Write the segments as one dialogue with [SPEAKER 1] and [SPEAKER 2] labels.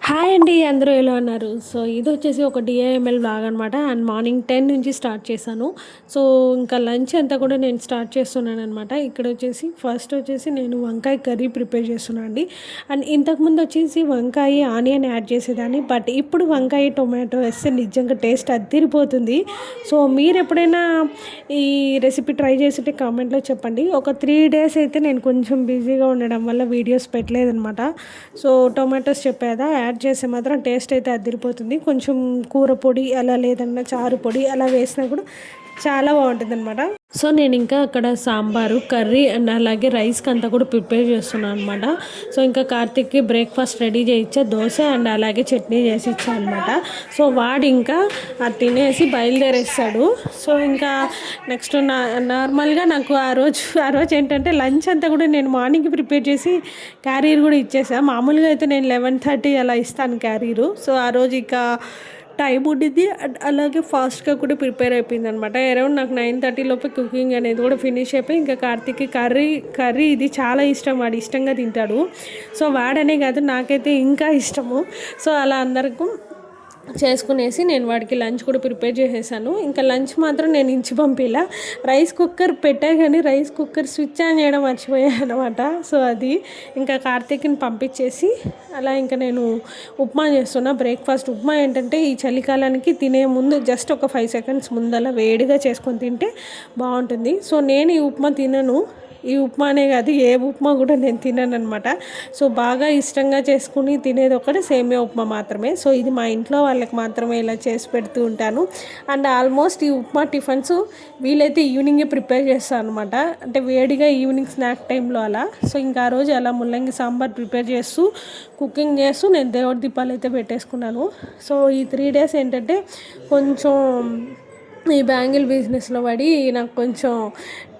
[SPEAKER 1] Hi అండి, అందరూ ఎలా ఉన్నారు? సో ఇది వచ్చేసి ఒక డిఐఎంఎల్ బ్లాగ్ అనమాట. అండ్ మార్నింగ్ 10 నుంచి స్టార్ట్ చేశాను. సో ఇంకా లంచ్ అంతా కూడా నేను స్టార్ట్ చేస్తున్నాను అనమాట. ఇక్కడ వచ్చేసి ఫస్ట్ వచ్చేసి నేను వంకాయ కర్రీ ప్రిపేర్ చేస్తున్నాను అండి. అండ్ ఇంతకుముందు వచ్చేసి వంకాయ ఆనియన్ యాడ్ చేసేదాన్ని, బట్ ఇప్పుడు వంకాయ టొమాటో వేస్తే నిజంగా టేస్ట్ అదిరిపోతుంది. సో మీరు ఎప్పుడైనా ఈ రెసిపీ ట్రై చేస్తుంటే కామెంట్లో చెప్పండి. ఒక 3 డేస్ అయితే నేను కొంచెం బిజీగా ఉండడం వల్ల వీడియోస్ పెట్టలేదనమాట. సో టొమాటోస్ చెప్పేదా యాడ్ చేస్తే మాత్రం టేస్ట్ అయితే అదిరిపోతుంది. కొంచెం కూర పొడి అలా లేదన్నా చారు పొడి అలా వేసినా కూడా చాలా బాగుంటుంది అనమాట. సో నేను ఇంకా అక్కడ సాంబారు కర్రీ అండ్ అలాగే రైస్కి అంతా కూడా ప్రిపేర్ చేస్తున్నాను అనమాట. సో ఇంకా కార్తిక్కి బ్రేక్ఫాస్ట్ రెడీ చేయించా, దోశ అండ్ అలాగే చట్నీ చేసి ఇచ్చా అనమాట. సో వాడు ఇంకా అది తినేసి బయలుదేరేస్తాడు. సో ఇంకా నెక్స్ట్ నార్మల్గా నాకు ఆ రోజు ఏంటంటే లంచ్ అంతా కూడా నేను మార్నింగ్ ప్రిపేర్ చేసి క్యారీర్ కూడా ఇచ్చేసా. మామూలుగా అయితే నేను 11:30 అలా ఇస్తాను క్యారీరు. సో ఆ రోజు ఇక టైం ఉండింది అండ్ అలాగే ఫాస్ట్గా కూడా ప్రిపేర్ అయిపోయింది అనమాట. అరౌండ్ నాకు 9:30 లోపు కుకింగ్ అనేది కూడా ఫినిష్ అయిపోయి ఇంకా కార్తీక్కి కర్రీ ఇది చాలా ఇష్టం, వాడు ఇష్టంగా తింటాడు. సో వాడనే కాదు నాకైతే ఇంకా ఇష్టము. సో అలా అందరికీ చేసుకునేసి నేను వాడికి లంచ్ కూడా ప్రిపేర్ చేసేసాను. ఇంకా లంచ్ మాత్రం నేను ఇచ్చి పంపిలా, రైస్ కుక్కర్ పెట్టా కానీ రైస్ కుక్కర్ స్విచ్ ఆన్ చేయడం మర్చిపోయాను అనమాట. సో అది ఇంకా కార్తీక్ని పంపించేసి అలా ఇంకా నేను ఉప్మా చేస్తున్నా. బ్రేక్ఫాస్ట్ ఉప్మా ఏంటంటే ఈ చలికాలానికి తినే ముందు జస్ట్ ఒక 5 సెకండ్స్ ముందు అలా వేడిగా చేసుకొని తింటే బాగుంటుంది. సో నేను ఈ ఉప్మా తినను, ఈ ఉప్మానే కాదు ఏ ఉప్మా కూడా నేను తినను అనమాట. సో బాగా ఇష్టంగా చేసుకుని తినేది ఒకటి సేమియా ఉప్మా మాత్రమే. సో ఇది మా ఇంట్లో వాళ్ళకి మాత్రమే ఇలా చేసి పెడుతూ ఉంటాను. అండ్ ఆల్మోస్ట్ ఈ ఉప్మా టిఫిన్స్ వీలైతే ఈవినింగే ప్రిపేర్ చేస్తాను అనమాట. అంటే వేడిగా ఈవినింగ్ స్నాక్ టైంలో అలా. సో ఇంకా ఆ రోజు అలా ముల్లంగి సాంబార్ ప్రిపేర్ చేస్తూ కుకింగ్ చేస్తూ నేను దేవుడి దీపాలు అయితే పెట్టేసుకున్నాను. సో ఈ 3 డేస్ ఏంటంటే కొంచెం ఈ బ్యాంగిల్ బిజినెస్లో పడి నాకు కొంచెం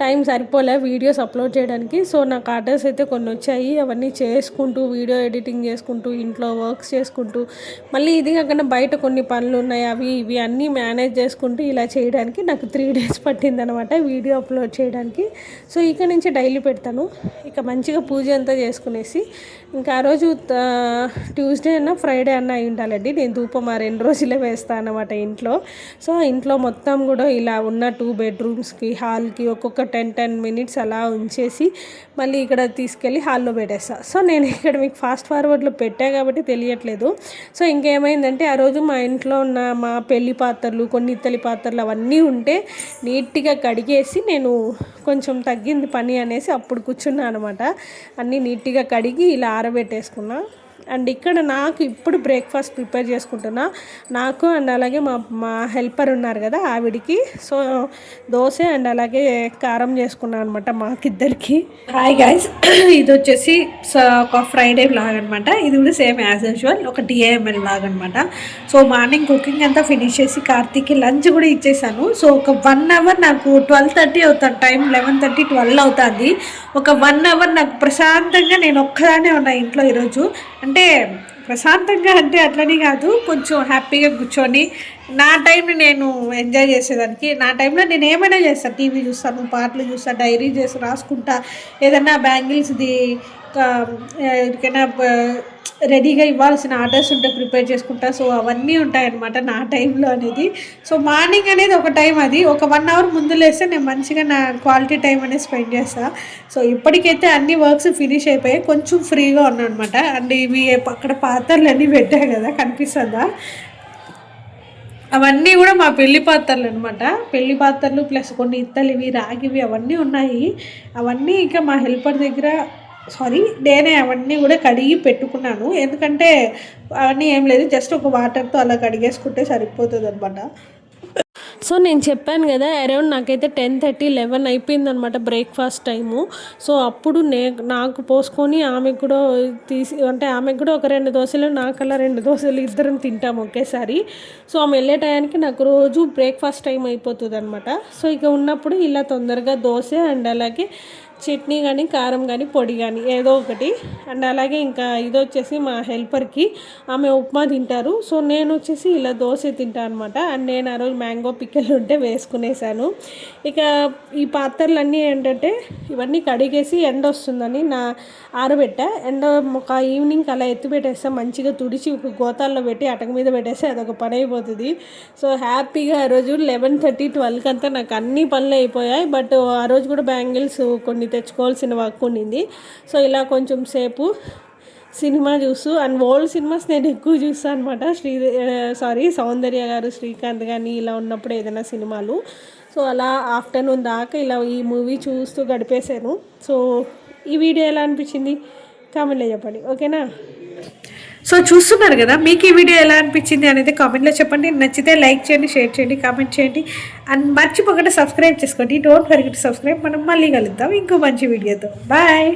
[SPEAKER 1] టైం సరిపోలే వీడియోస్ అప్లోడ్ చేయడానికి. సో నాకు ఆర్డర్స్ అయితే కొన్ని వచ్చాయి, అవన్నీ చేసుకుంటూ వీడియో ఎడిటింగ్ చేసుకుంటూ ఇంట్లో వర్క్స్ చేసుకుంటూ మళ్ళీ ఇది కాకుండా బయట కొన్ని పనులు ఉన్నాయి, అవి ఇవి అన్నీ మేనేజ్ చేసుకుంటూ ఇలా చేయడానికి నాకు 3 డేస్ పట్టిందనమాట వీడియో అప్లోడ్ చేయడానికి. సో ఇక నుంచి డైలీ పెడతాను. ఇక మంచిగా పూజ అంతా చేసుకునేసి ఇంకా ఆ రోజు ట్యూస్డే అన్నా ఫ్రైడే అన్నా అయి ఉండాలండి. నేను ధూపం ఆ 2 రోజులే వేస్తాను అనమాట ఇంట్లో. సో ఇంట్లో మొత్తం కూడా ఇలా ఉన్న 2 బెడ్రూమ్స్కి హాల్కి ఒక్కొక్క 10 మినిట్స్ అలా ఉంచేసి మళ్ళీ ఇక్కడ తీసుకెళ్ళి హాల్లో పెట్టేస్తాను. సో నేను ఇక్కడ మీకు ఫాస్ట్ ఫార్వర్డ్లో పెట్టా కాబట్టి తెలియట్లేదు. సో ఇంకేమైందంటే ఆ రోజు మా ఇంట్లో ఉన్న మా పెళ్లి పాత్రలు కొన్ని ఇత్తలి పాత్రలు అవన్నీ ఉంటే నీట్గా కడిగేసి నేను కొంచెం తగ్గింది పని అనేసి అప్పుడు కూర్చున్నాను అనమాట. అన్నీ నీట్గా కడిగి ఇలా ఆరబెట్టేసుకున్నా. అండ్ ఇక్కడ నాకు ఇప్పుడు బ్రేక్ఫాస్ట్ ప్రిపేర్ చేసుకుంటున్నా. నాకు అండ్ అలాగే మా హెల్పర్ ఉన్నారు కదా ఆవిడికి. సో దోశ అండ్ అలాగే కారం చేసుకున్నాను అనమాట మాకిద్దరికి. హాయ్ గైస్, ఇది వచ్చేసి ఒక ఫ్రైడే వ్లాగ్ అనమాట. ఇది కూడా సేమ్ యాజ్ యూజువల్ ఒక డిఐఎంఎల్ వ్లాగ్ అనమాట. సో మార్నింగ్ కుకింగ్ అంతా ఫినిష్ చేసి కార్తీక్కి లంచ్ కూడా ఇచ్చేసాను. సో ఒక 1 అవర్ నాకు 12:30 అవుతుంది టైం, 11:30 12 అవుతుంది. ఒక 1 అవర్ నాకు ప్రశాంతంగా నేను ఒక్కదానే ఉన్నా ఇంట్లో ఈరోజు. అంటే ప్రశాంతంగా అంటే అట్లని కాదు, కొంచెం హ్యాపీగా కూర్చొని నా టైంని నేను ఎంజాయ్ చేసేదానికి. నా టైంలో నేను ఏమైనా చేస్తాను, టీవీ చూస్తాను, పాటలు చూస్తాను, డైరీ చేసి రాసుకుంటా, ఏదన్నా బ్యాంగిల్స్ది ఎవరికైనా రెడీగా ఇవ్వాల్సిన ఆర్డర్స్ ఉంటే ప్రిపేర్ చేసుకుంటా. సో అవన్నీ ఉంటాయన్నమాట నా టైంలో అనేది. సో మార్నింగ్ అనేది ఒక టైం, అది ఒక 1 అవర్ ముందు లేస్తే నేను మంచిగా నా క్వాలిటీ టైం అనేది స్పెండ్ చేస్తాను. సో ఇప్పటికైతే అన్ని వర్క్స్ ఫినిష్ అయిపోయాయి, కొంచెం ఫ్రీగా ఉన్నాను అనమాట. అండ్ ఇవి అక్కడ పాత్రలు అన్నీ పెట్టాయి కదా, కనిపిస్తుందా? అవన్నీ కూడా మా పెళ్లి పాత్రలు అనమాట. పెళ్లి పాత్రలు ప్లస్ కొన్ని ఇత్తలివి రాగివి అవన్నీ ఉన్నాయి. అవన్నీ ఇంకా మా హెల్పర్ దగ్గర నేనే అవన్నీ కూడా కడిగి పెట్టుకున్నాను. ఎందుకంటే అవన్నీ ఏం లేదు, జస్ట్ ఒక వాటర్తో అలా కడిగేసుకుంటే సరిపోతుంది అనమాట. సో నేను చెప్పాను కదా అరౌండ్ నాకైతే 10:30 11 అయిపోయింది అనమాట బ్రేక్ఫాస్ట్ టైము. సో అప్పుడు నాకు పోసుకొని ఆమెకు కూడా అంటే ఆమెకు కూడా ఒక 2 దోశలు, నాకల్లా 2 దోశలు, ఇద్దరం తింటాము ఒకేసారి. సో ఆమె వెళ్ళే టయానికి నాకు రోజు బ్రేక్ఫాస్ట్ టైం అయిపోతుంది అనమాట. సో ఇక ఉన్నప్పుడు ఇలా తొందరగా దోశ అండ్ అలాగే చట్నీ కానీ కారం కానీ పొడి కానీ ఏదో ఒకటి. అండ్ అలాగే ఇంకా ఇది వచ్చేసి మా హెల్పర్కి, ఆమె ఉప్మా తింటారు. సో నేను వచ్చేసి ఇలా దోశ తింటాను అనమాట. అండ్ నేను ఆ రోజు మ్యాంగో పిక్కలు ఉంటే వేసుకునేసాను. ఇక ఈ పాత్రలన్నీ ఏంటంటే ఇవన్నీ కడిగేసి ఎండ వస్తుందని ఆరబెట్టా. ఎండ ఒక ఈవినింగ్ అలా ఎత్తి పెట్టేస్తే మంచిగా తుడిచి ఒక గోతాల్లో పెట్టి అటక మీద పెట్టేస్తే అదొక పని అయిపోతుంది. సో హ్యాపీగా ఆ రోజు 11:30, 12 అంతా నాకు అన్ని పనులు అయిపోయాయి. బట్ ఆ రోజు కూడా బ్యాంగిల్స్ కొన్ని తెచ్చుకోవాల్సిన వర్క్ ఉండింది. సో ఇలా కొంచెం సేపు సినిమా చూస్తూ, అండ్ ఓల్డ్ సినిమాస్ నేను ఎక్కువ చూస్తాను అనమాట. సౌందర్య గారు, శ్రీకాంత్ కానీ ఇలా ఉన్నప్పుడు ఏదైనా సినిమాలు. సో అలా ఆఫ్టర్నూన్ దాకా ఇలా ఈ మూవీ చూస్తూ గడిపేశాను. సో ఈ వీడియో ఎలా అనిపించింది కామెంట్లో చెప్పండి, ఓకేనా? సో చూస్తున్నారు కదా, మీకు ఈ వీడియో ఎలా అనిపించింది అనేది కామెంట్లో చెప్పండి. నచ్చితే లైక్ చేయండి, షేర్ చేయండి, కామెంట్ చేయండి. అండ్ మర్చిపోకుండా సబ్స్క్రైబ్ చేసుకోండి. Don't forget to subscribe. మనం మళ్ళీ కలుద్దాం ఇంకో మంచి వీడియోతో. బాయ్.